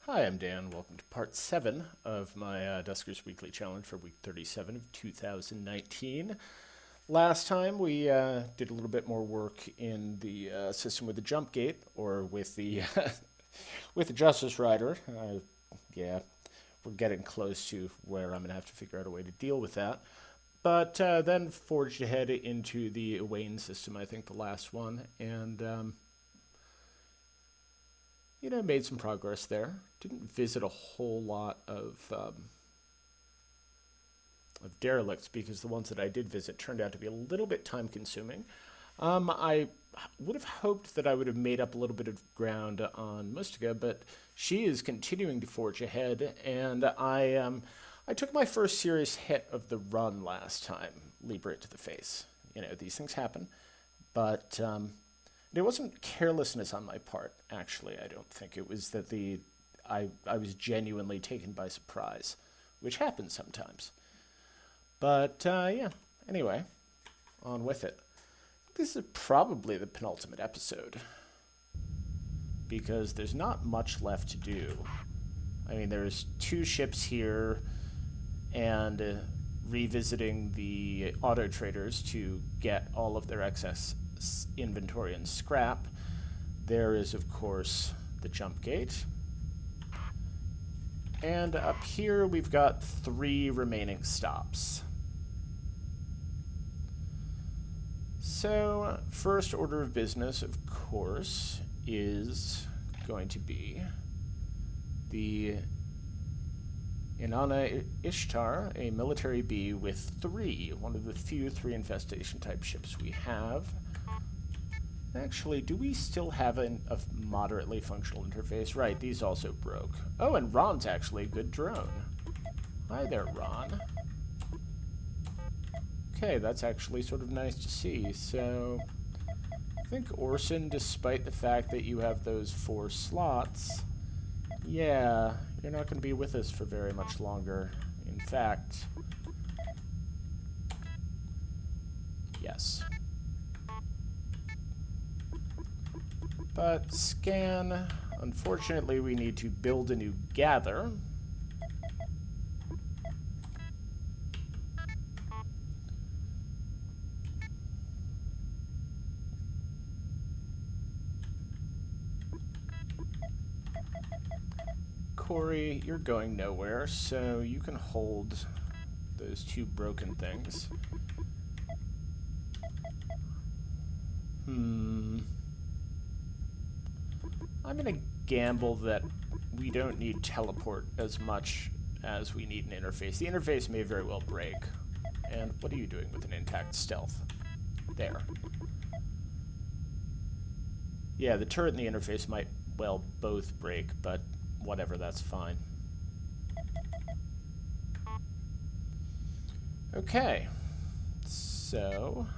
Hi, I'm Dan. Welcome to part 7 of my Duskers Weekly Challenge for week 37 of 2019. Last time we did a little bit more work in the system with the jump gate, or with the with the Justice Rider. Yeah, we're getting close to where I'm going to have to figure out a way to deal with that. But then forged ahead into the Ywain system, I think the last one, and made some progress there. Didn't visit a whole lot of Derelicts, because the ones that I did visit turned out to be a little bit time-consuming. I would have hoped that I would have made up a little bit of ground on Mustika, but she is continuing to forge ahead, and I took my first serious hit of the run last time, leap right to the face. These things happen, but it wasn't carelessness on my part, actually. I don't think it was that I was genuinely taken by surprise, which happens sometimes. But yeah, anyway, on with it. This is probably the penultimate episode, because there's not much left to do. I mean, there's 2 ships here, and revisiting the autotraders to get all of their excess inventory and scrap. There is, of course, the jump gate. And up here we've got 3 remaining stops. So, first order of business, of course, is going to be the Inanna-Ishtar, a Military B with 3, one of the few 3 infestation type ships we have. Actually, do we still have a moderately functional interface? Right, these also broke. Oh, and Ron's actually a good drone. Hi there, Ron. Okay, that's actually sort of nice to see. So, I think Orson, despite the fact that you have those 4 slots, yeah, you're not going to be with us for very much longer. In fact, yes. But scan, unfortunately we need to build a new gather. Corey, you're going nowhere, so you can hold those 2 broken things. I'm going to gamble that we don't need teleport as much as we need an interface. The interface may very well break. And what are you doing with an intact stealth? There. Yeah, the turret and the interface might well both break, but whatever, that's fine. Okay. So...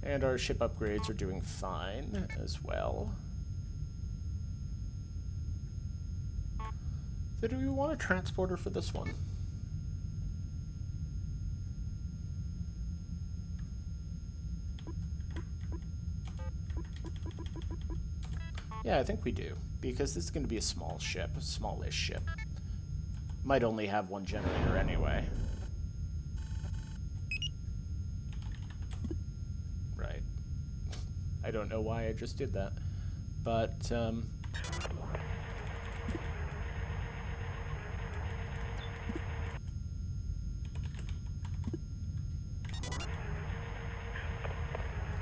and our ship upgrades are doing fine as well. So do we want a transporter for this one? Yeah, I think we do, because this is going to be a small ship, a smallish ship. Might only have 1 generator anyway. I don't know why I just did that, but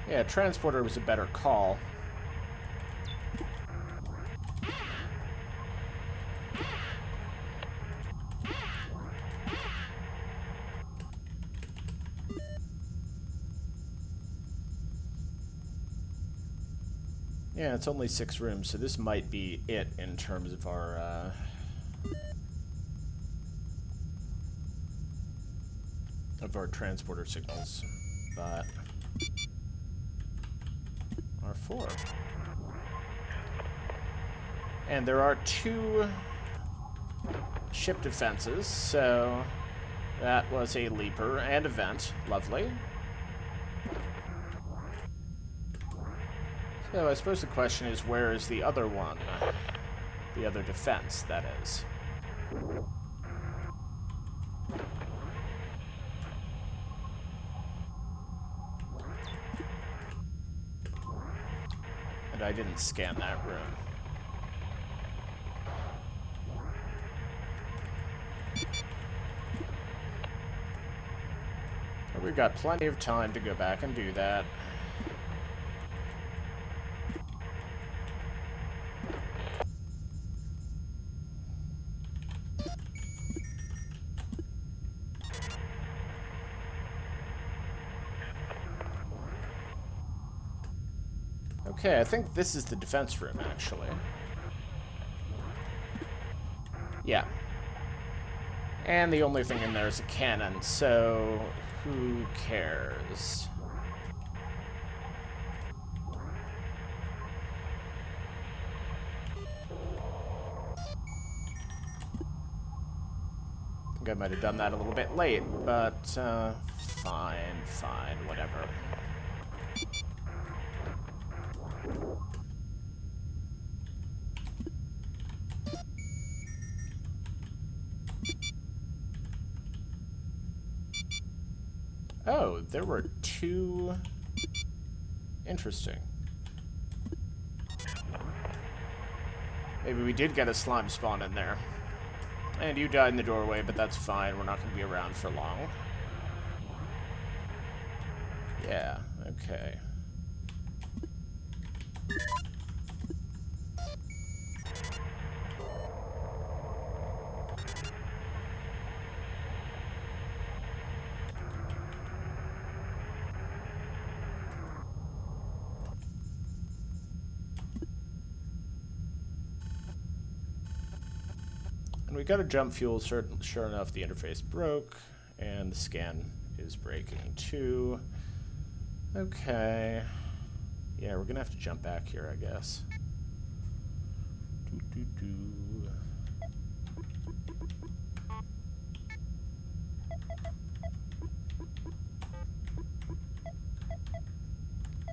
yeah, transporter was a better call. Yeah, it's only 6 rooms, so this might be it in terms of our transporter signals, but our 4. And there are 2 ship defenses, so that was a leaper and a vent. Lovely. So I suppose the question is, where is the other one? The other defense, that is. And I didn't scan that room. But we've got plenty of time to go back and do that. Okay, I think this is the defense room, actually. Yeah. And the only thing in there is a cannon, so who cares? I think I might have done that a little bit late, but fine, whatever. Oh, there were two. Interesting. Maybe we did get a slime spawn in there. And you died in the doorway, but that's fine. We're not going to be around for long. Yeah, okay. And we got a jump fuel, sure enough, the interface broke, and the scan is breaking too. Okay. Yeah, we're gonna have to jump back here, I guess.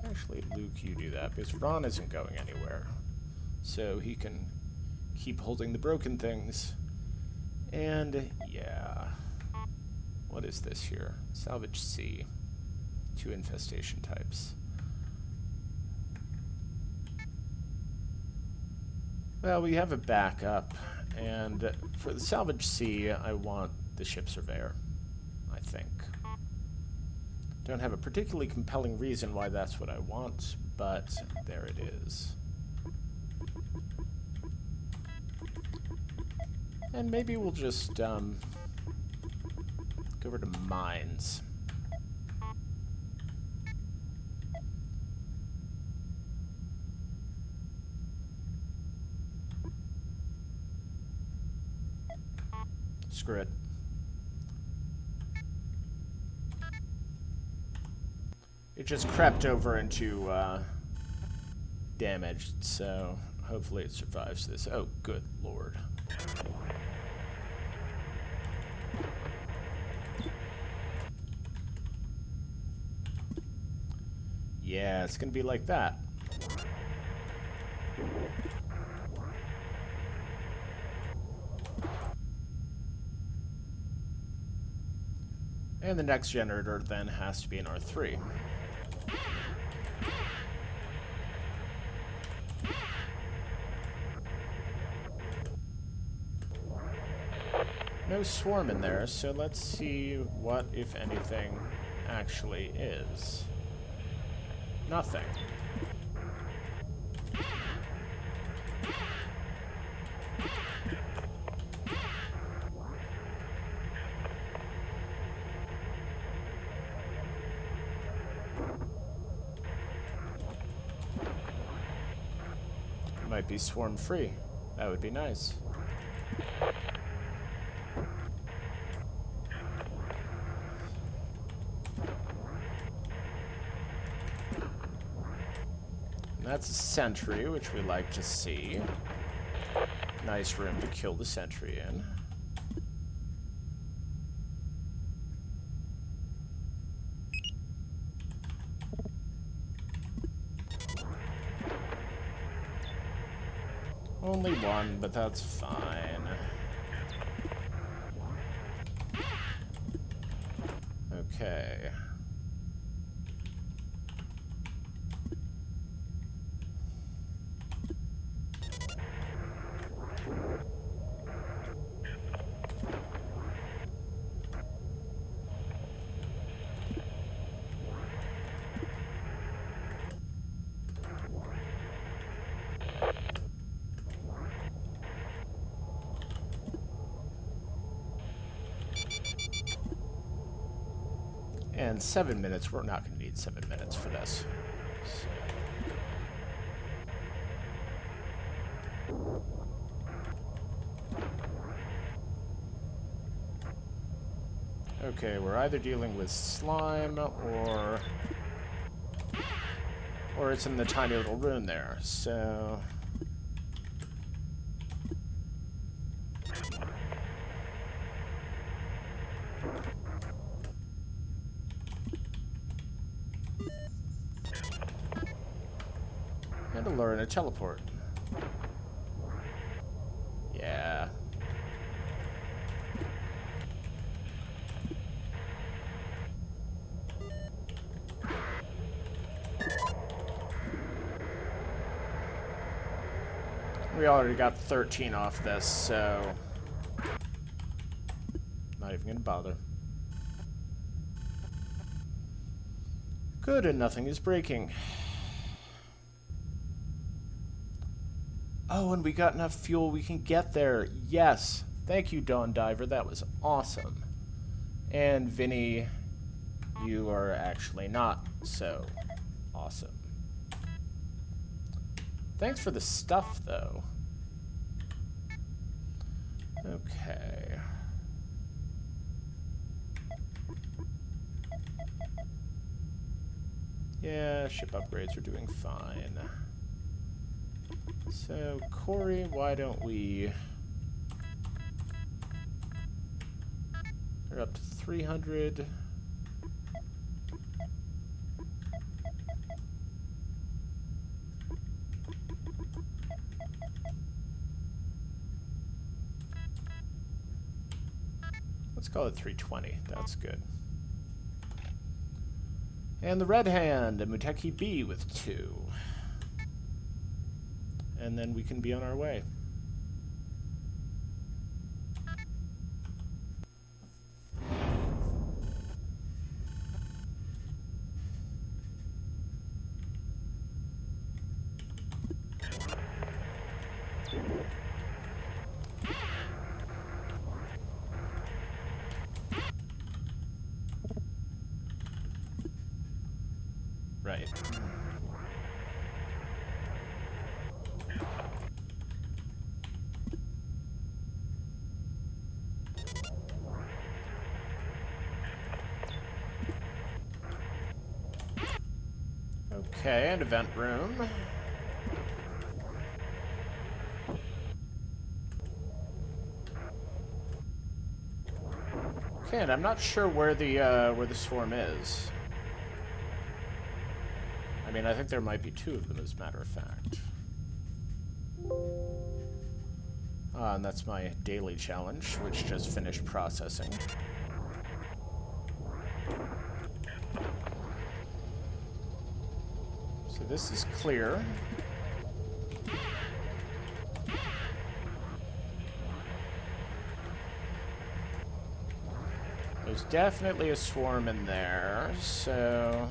Actually, Luke, you do that, because Ron isn't going anywhere. So he can keep holding the broken things. And, yeah. What is this here? Salvage C. 2 infestation types. Well, we have a backup. And for the Salvage C, I want the ship surveyor, I think. Don't have a particularly compelling reason why that's what I want, but there it is. And maybe we'll just go over to mines. Screw it. It just crept over into damaged, so hopefully it survives this. Oh, good lord. Yeah, it's gonna be like that. And the next generator then has to be an R3. No swarm in there, so let's see what, if anything, actually is. Nothing. Might be swarm free. That would be nice. That's a sentry, which we like to see. Nice room to kill the sentry in. Only one, but that's fine. Okay. And 7 minutes, we're not going to need 7 minutes for this. Okay, we're either dealing with slime or it's in the tiny little rune there, so... And a lure and a teleport. Yeah. We already got 13 off this, so... Not even gonna bother. Good, and nothing is breaking. Oh, and we got enough fuel, we can get there. Yes. Thank you, Dawn Diver. That was awesome. And Vinny, you are actually not so awesome. Thanks for the stuff, though. Okay. Yeah, ship upgrades are doing fine. So, Corey, why don't we... We're up to 300. Let's call it 320. That's good. And the red hand, Hand Muteki B with 2. And then we can be on our way. Right. Okay, and event room. Okay, and I'm not sure where the swarm is. I mean, I think there might be 2 of them, as a matter of fact. And that's my daily challenge, which just finished processing. So this is clear. There's definitely a swarm in there, so...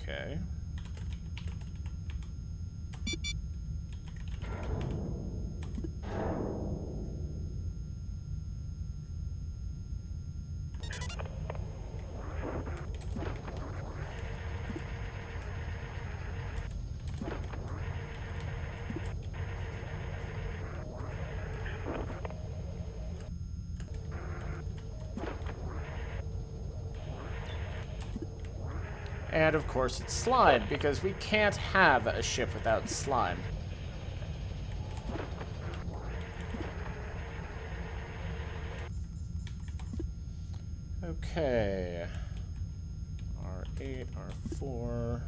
Okay. And of course it's slime, because we can't have a ship without slime. Okay. R8, R4.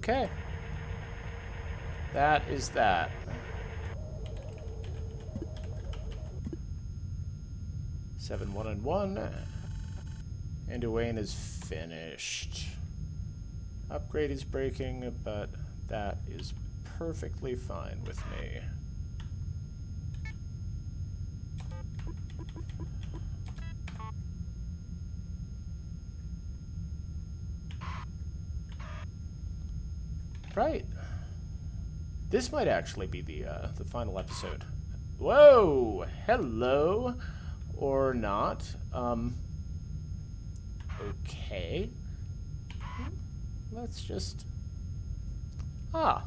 Okay. That is that. Seven, 1 and 1. And Ywain is finished. Upgrade is breaking, but that is perfectly fine with me. Right. This might actually be the final episode. Whoa! Hello! Or not. Okay. Let's just... Ah.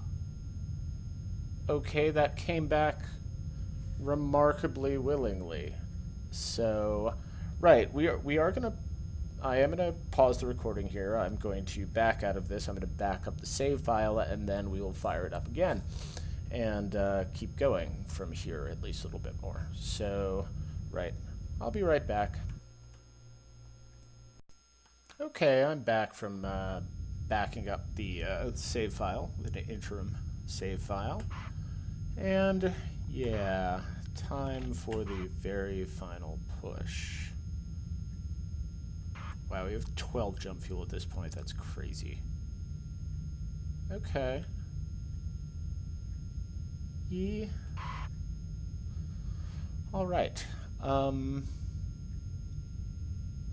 Okay, that came back remarkably willingly. So, right, we are gonna... I am gonna pause the recording here. I'm going to back out of this. I'm gonna back up the save file, and then we will fire it up again. And keep going from here at least a little bit more. So, right. I'll be right back. Okay, I'm back from backing up the save file, the interim save file. And yeah, time for the very final push. Wow, we have 12 jump fuel at this point. That's crazy. Okay. All right.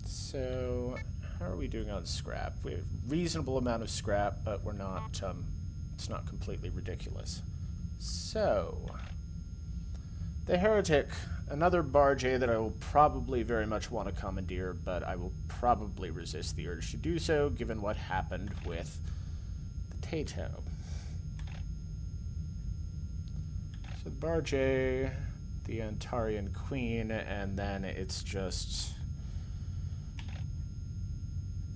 So how are we doing on scrap? We have a reasonable amount of scrap, but we're not, it's not completely ridiculous. So, the Heretic, another Barge A that I will probably very much want to commandeer, but I will probably resist the urge to do so, given what happened with the Tato. So the Barge A, the Antarian Queen, and then it's just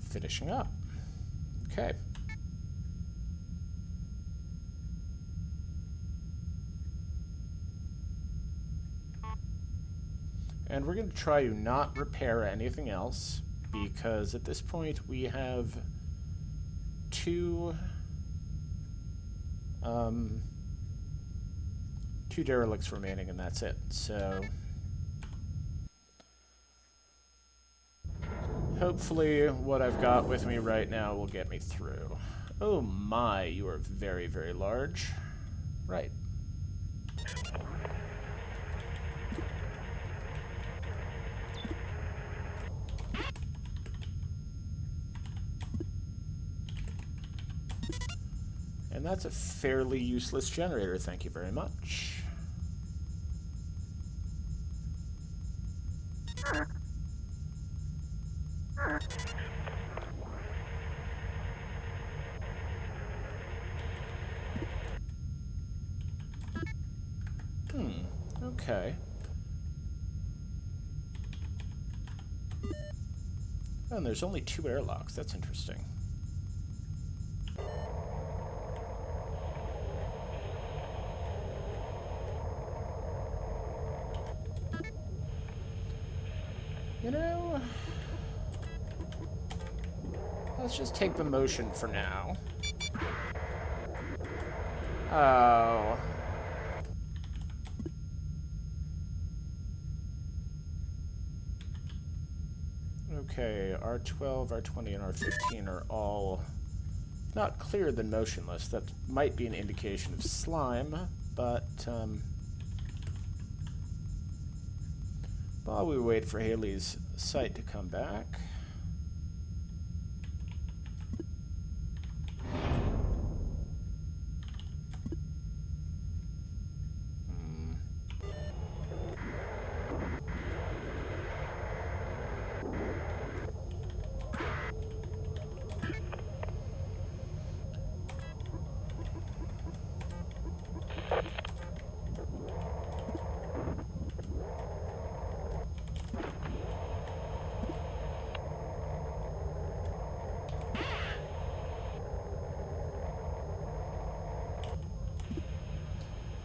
finishing up. Okay. And we're going to try to not repair anything else, because at this point we have two Derelicts remaining, and that's it. So hopefully what I've got with me right now will get me through. Oh my, you are very, very large. Right. And that's a fairly useless generator, thank you very much. Okay. Oh, and there's only 2 airlocks. That's interesting. You know, let's just take the motion for now. Oh. Okay, R12, R20, and R15 are all not clearer than motionless. That might be an indication of slime, but while we wait for Haley's sight to come back...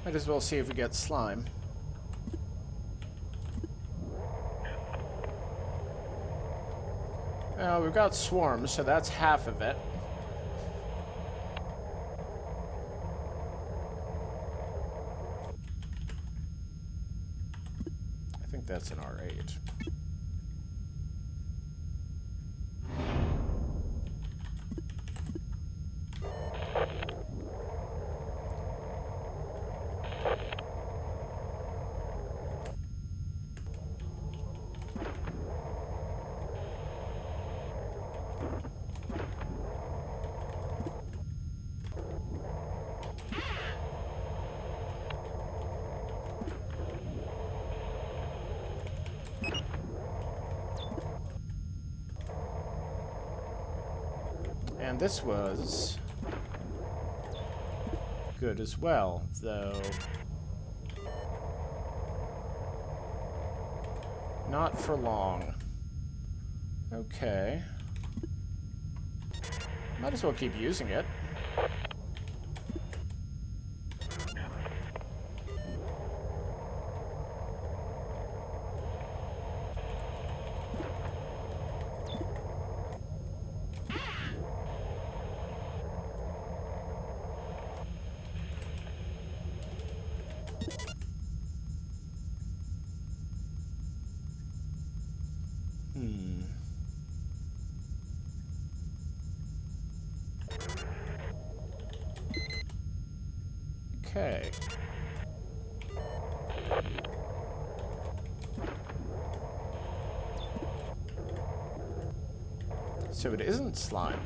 Might as well see if we get slime. We've got swarms, so that's half of it. I think that's an R8. And this was good as well, though not for long. Okay. Might as well keep using it. Okay. So it isn't slime.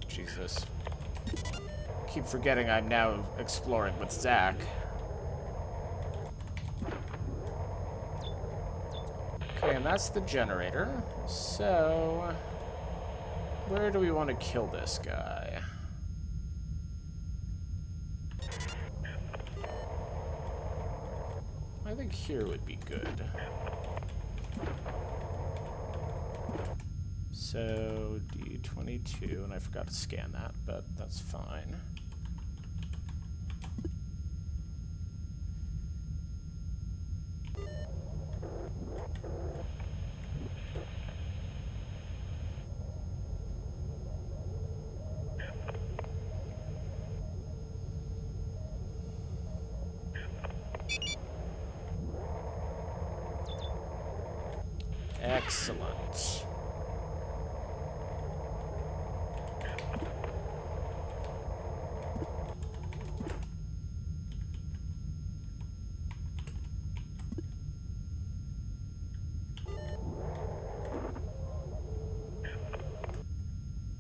Jesus. Keep forgetting I'm now exploring with Zach. Okay, and that's the generator. So, where do we want to kill this guy? I think here would be good. So, D22, and I forgot to scan that, but that's fine. Excellent.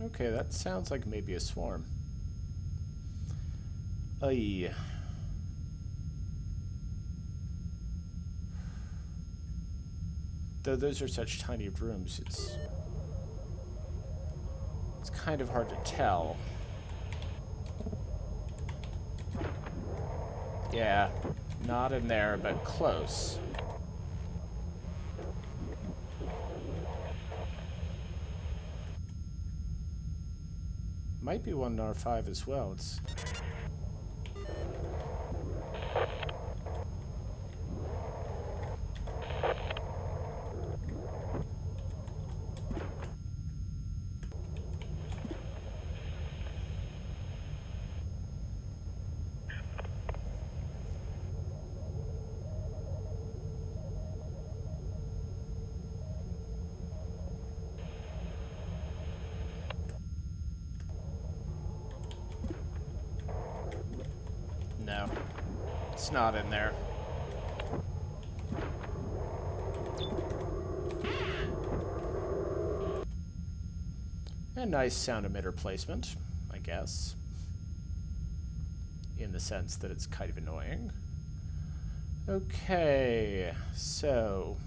Okay, that sounds like maybe a swarm. Aye. Though those are such tiny rooms, it's kind of hard to tell. Yeah, not in there, but close. Might be one in R5 as well. It's It's not in there. A nice sound emitter placement, I guess. In the sense that it's kind of annoying. Okay, so...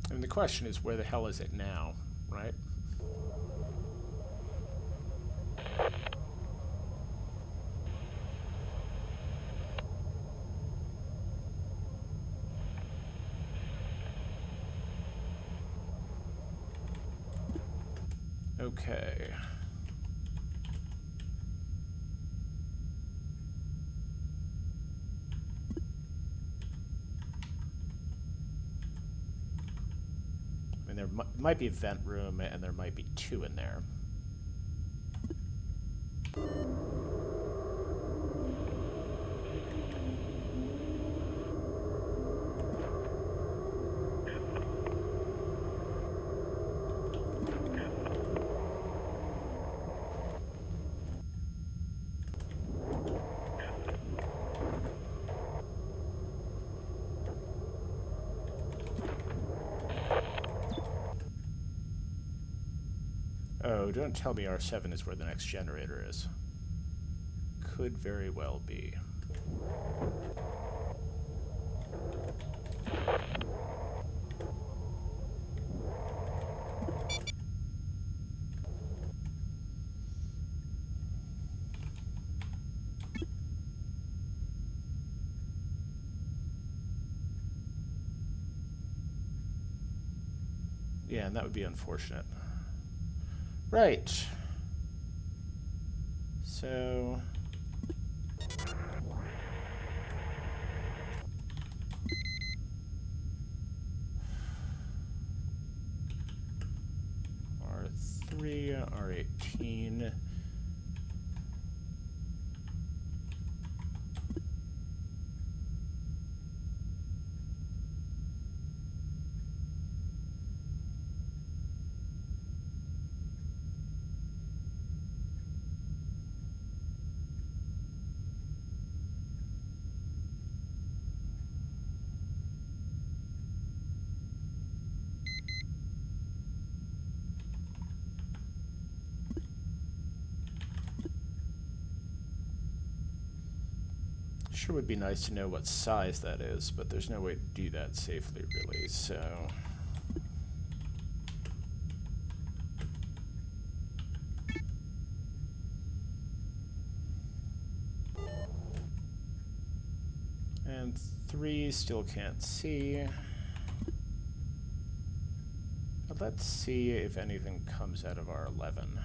I mean, the question is, where the hell is it now, right? Okay. I mean, there might be a vent room, and there might be two in there. Oh, don't tell me R7 is where the next generator is. Could very well be. Yeah, and that would be unfortunate. Right. So... R3, R18... Sure would be nice to know what size that is, but there's no way to do that safely, really, so... And 3 still can't see. But let's see if anything comes out of our 11.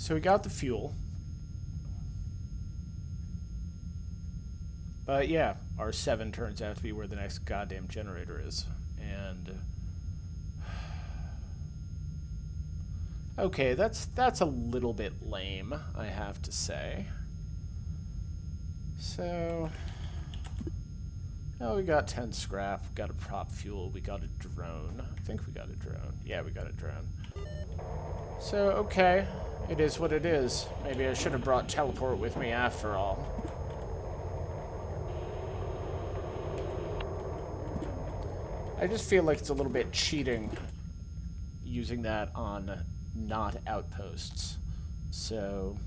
So we got the fuel. But yeah, R7 turns out to be where the next goddamn generator is. And okay, that's a little bit lame, I have to say. So, oh, we got 10 scrap, we got a prop fuel, we got a drone. I think we got a drone. Yeah, we got a drone. So, okay, it is what it is. Maybe I should have brought teleport with me after all. I just feel like it's a little bit cheating using that on not outposts. So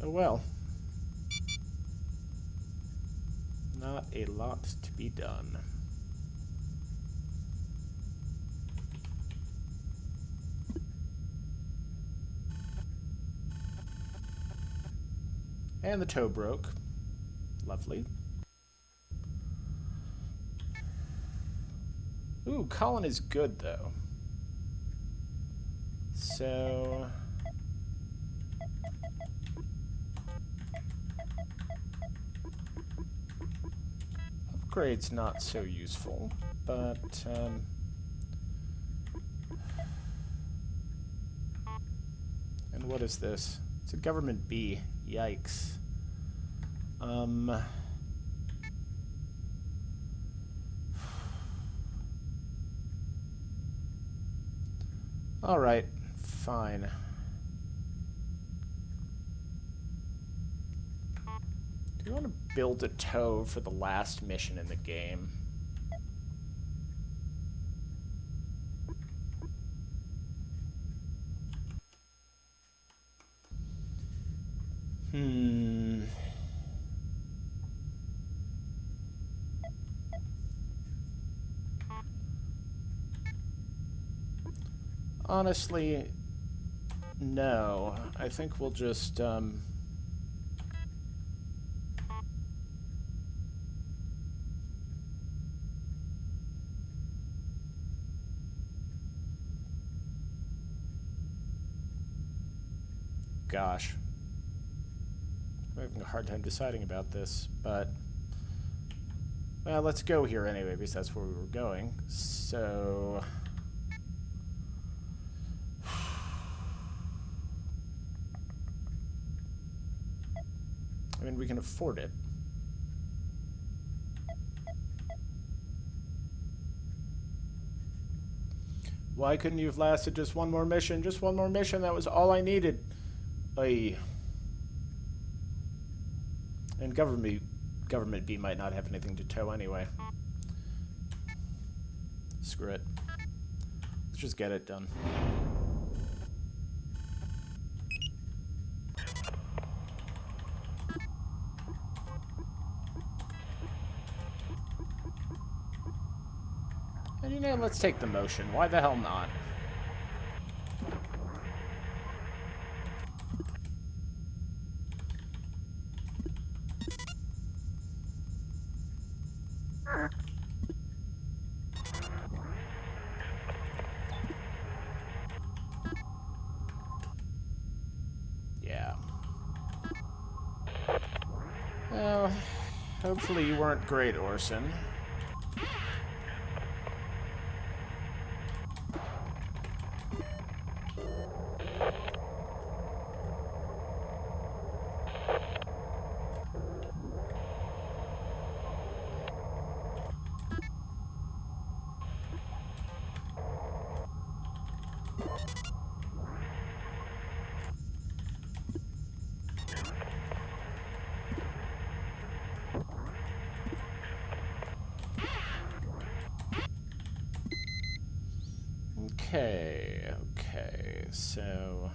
oh well. Not a lot to be done. And the tow broke. Lovely. Ooh, Colin is good, though. So upgrade's not so useful, but and what is this? It's a government B. Yikes. All right, fine. Do you want to build a tow for the last mission in the game? Honestly, no. I think we'll just, gosh. I'm having a hard time deciding about this, but well, let's go here anyway, because that's where we were going. So I mean, we can afford it. Why couldn't you have lasted just one more mission? Just one more mission, that was all I needed. Ay. And Government B might not have anything to tow anyway. Screw it. Let's just get it done. And you know, let's take the motion. Why the hell not? Yeah. Well, hopefully you weren't great, Orson. Okay, so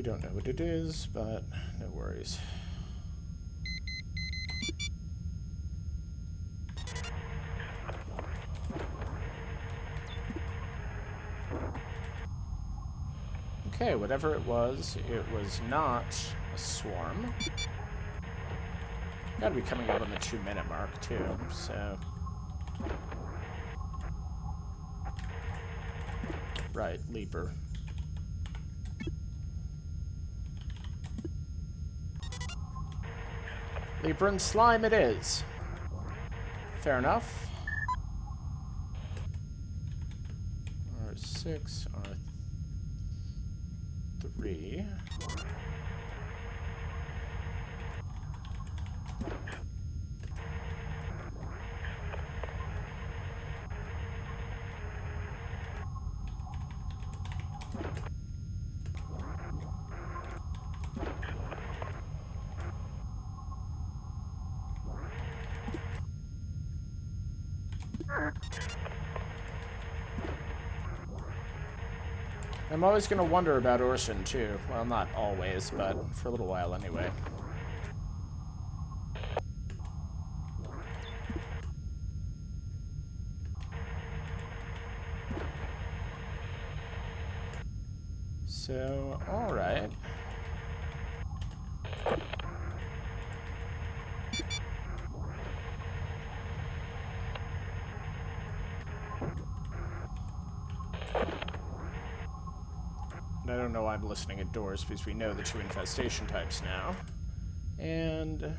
We don't know what it is, but no worries. Okay, whatever it was not a swarm. Gotta be coming up on the 2-minute mark, too, so... Right, Leaper. Leaper and slime it is. Fair enough. R6, R3. I'm always going to wonder about Orson, too. Well, not always, but for a little while anyway. So, alright. I don't know why I'm listening at doors, because we know the 2 infestation types now. And...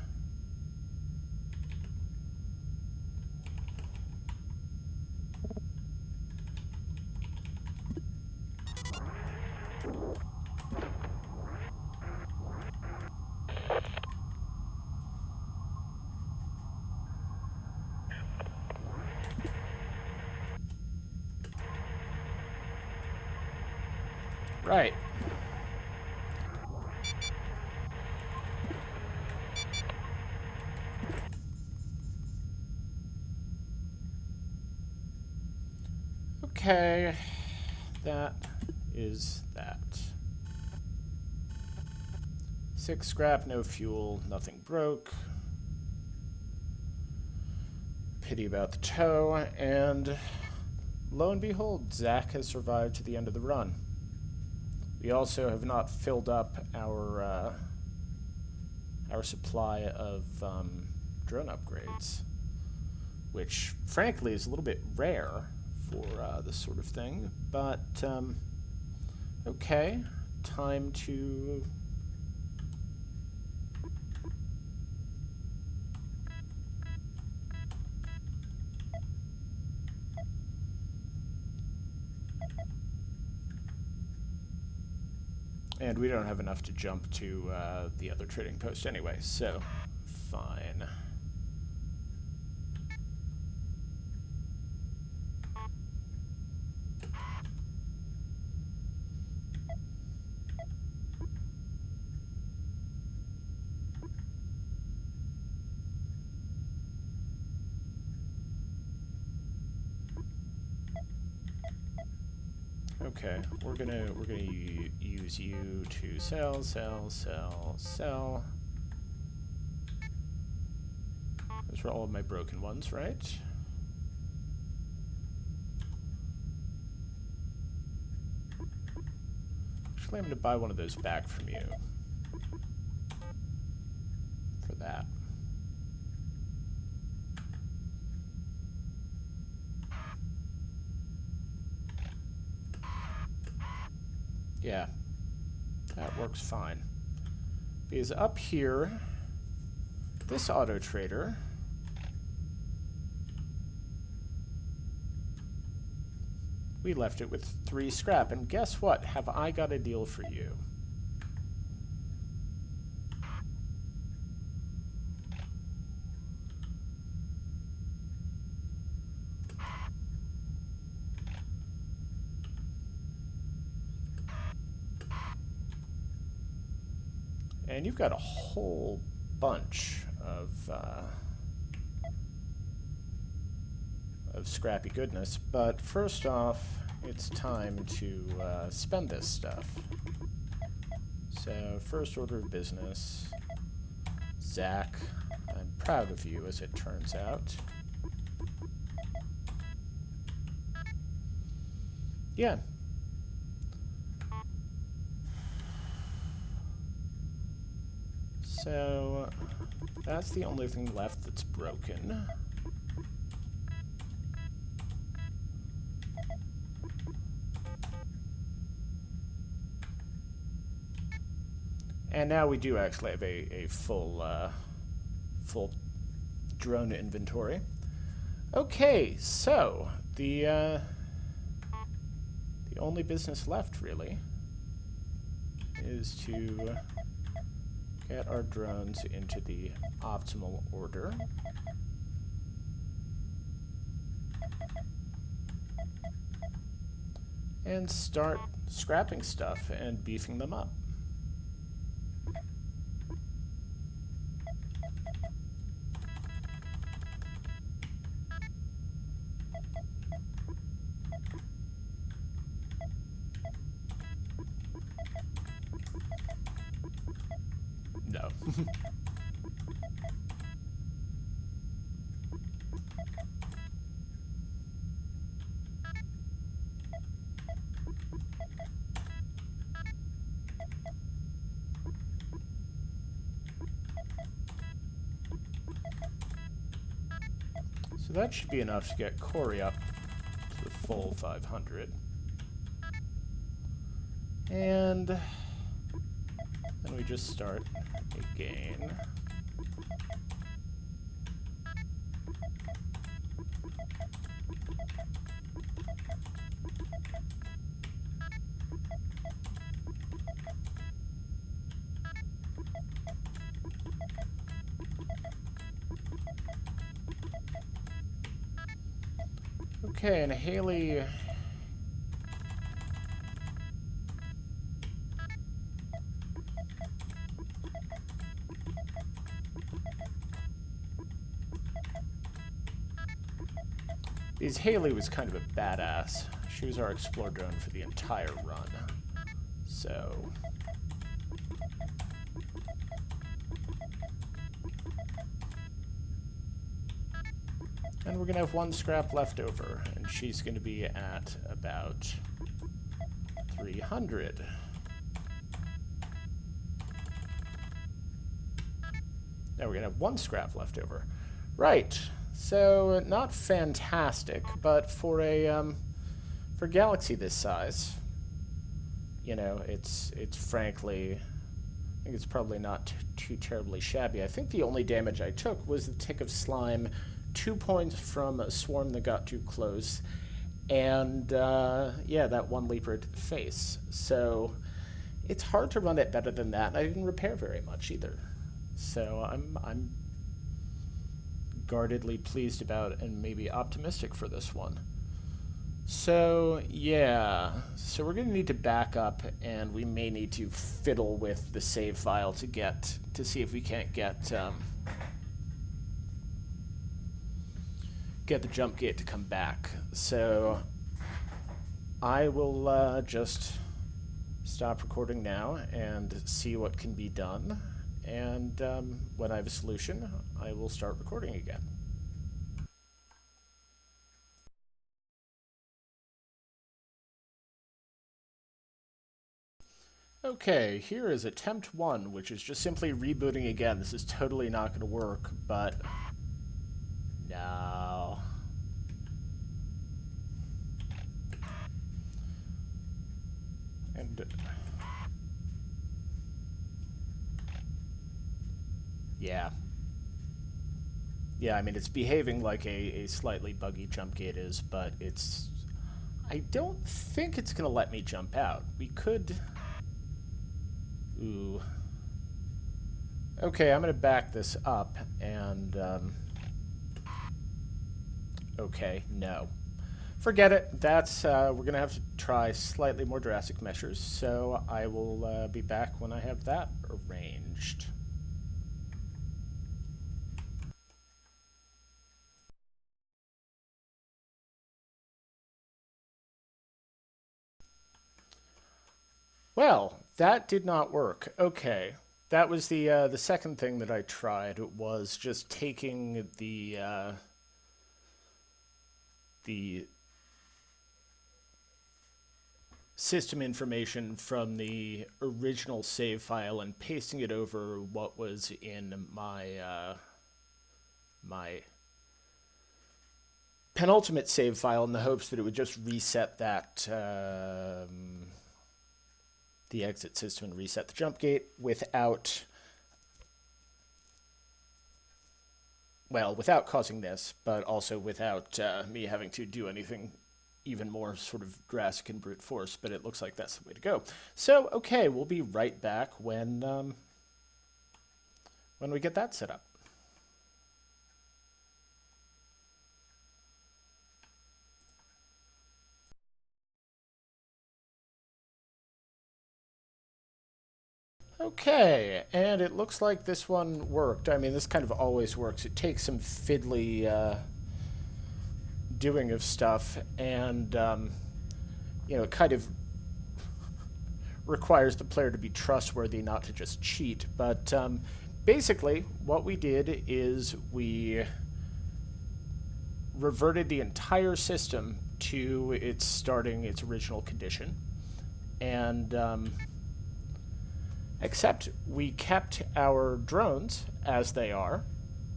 Right. Okay, that is that. 6 scrap, no fuel, nothing broke. Pity about the tow, and lo and behold, Zach has survived to the end of the run. We also have not filled up our supply of drone upgrades, which frankly is a little bit rare for this sort of thing, but okay, time to and we don't have enough to jump to the other trading post anyway, so fine. Okay, we're gonna use you to sell. Those are all of my broken ones, right? Actually, I'm gonna buy one of those back from you for that. Yeah, that works fine. Because up here, this auto trader we left it with 3 scrap, and guess what? Have I got a deal for you? And you've got a whole bunch of scrappy goodness, but first off, it's time to spend this stuff. So, first order of business. Zach, I'm proud of you, as it turns out. Yeah. So, that's the only thing left that's broken. And now we do actually have a full drone inventory. Okay, so the only business left really is to get our drones into the optimal order. And start scrapping stuff and beefing them up. No. So that should be enough to get Corey up to the full 500. And then we just start again. Okay, and Haley... Because Haley was kind of a badass. She was our explore drone for the entire run. So... And we're going to have one scrap left over, and she's going to be at about 300. Now we're going to have one scrap left over. Right, so not fantastic, but for a for a galaxy this size, you know, it's frankly, I think it's probably not too terribly shabby. I think the only damage I took was the tick of slime, 2 points from a swarm that got too close, and yeah, that one leaper to the face. So it's hard to run it better than that, and I didn't repair very much either. So I'm guardedly pleased about and maybe optimistic for this one. So yeah, so we're gonna need to back up, and we may need to fiddle with the save file to see if we can't get the jump gate to come back. So I will just stop recording now and see what can be done, and when I have a solution, I will start recording again. Okay, here is attempt 1, which is just simply rebooting again. This is totally not going to work, but no. And yeah. Yeah, I mean, it's behaving like a slightly buggy jump gate is, but it's... I don't think it's going to let me jump out. We could... Ooh. Okay, I'm going to back this up, and... Okay, no. Forget it. That's, we're going to have to try slightly more drastic measures, so I will be back when I have that arranged. Well, that did not work. Okay. That was the second thing that I tried, was just taking the system information from the original save file and pasting it over what was in my penultimate save file, in the hopes that it would just reset that the exit system and reset the jump gate without causing this, but also without me having to do anything even more sort of drastic and brute force. But it looks like that's the way to go. So, okay, we'll be right back when we get that set up. Okay, and it looks like this one worked. I mean, this kind of always works. It takes some fiddly doing of stuff, and it kind of requires the player to be trustworthy, not to just cheat. But basically, what we did is we reverted the entire system to its original condition, and except we kept our drones as they are,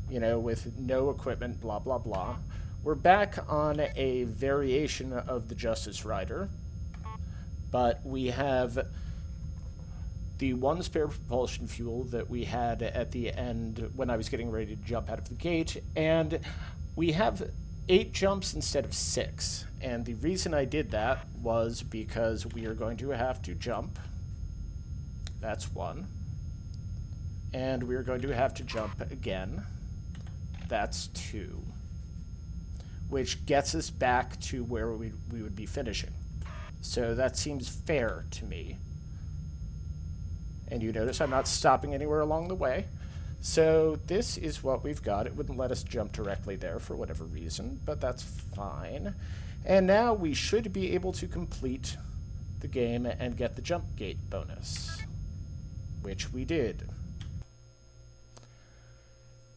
with no equipment, blah, blah, blah. We're back on a variation of the Justice Rider, but we have the one spare propulsion fuel that we had at the end when I was getting ready to jump out of the gate, and we have 8 jumps instead of 6. And the reason I did that was because we are going to have to jump. That's 1. And we're going to have to jump again. That's 2. Which gets us back to where we would be finishing. So that seems fair to me. And you notice I'm not stopping anywhere along the way. So this is what we've got. It wouldn't let us jump directly there for whatever reason, but that's fine. And now we should be able to complete the game and get the jump gate bonus, which we did.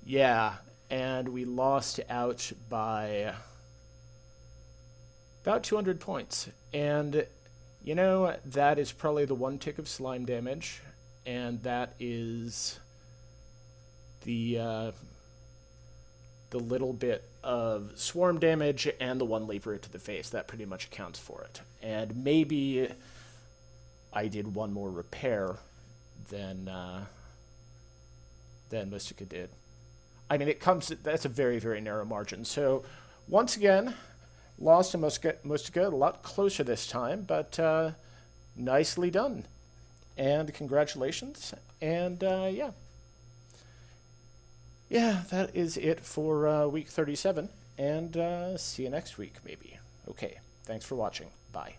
Yeah, and we lost out by about 200 points. And, that is probably the 1 tick of slime damage, and that is the little bit of swarm damage and the 1 leaper to the face. That pretty much accounts for it. And maybe I did 1 more repair than Mystica did. I mean, that's a very, very narrow margin. So, once again, lost to Mystica, a lot closer this time, but nicely done. And congratulations. And, yeah. Yeah, that is it for week 37. And see you next week, maybe. Okay, thanks for watching. Bye.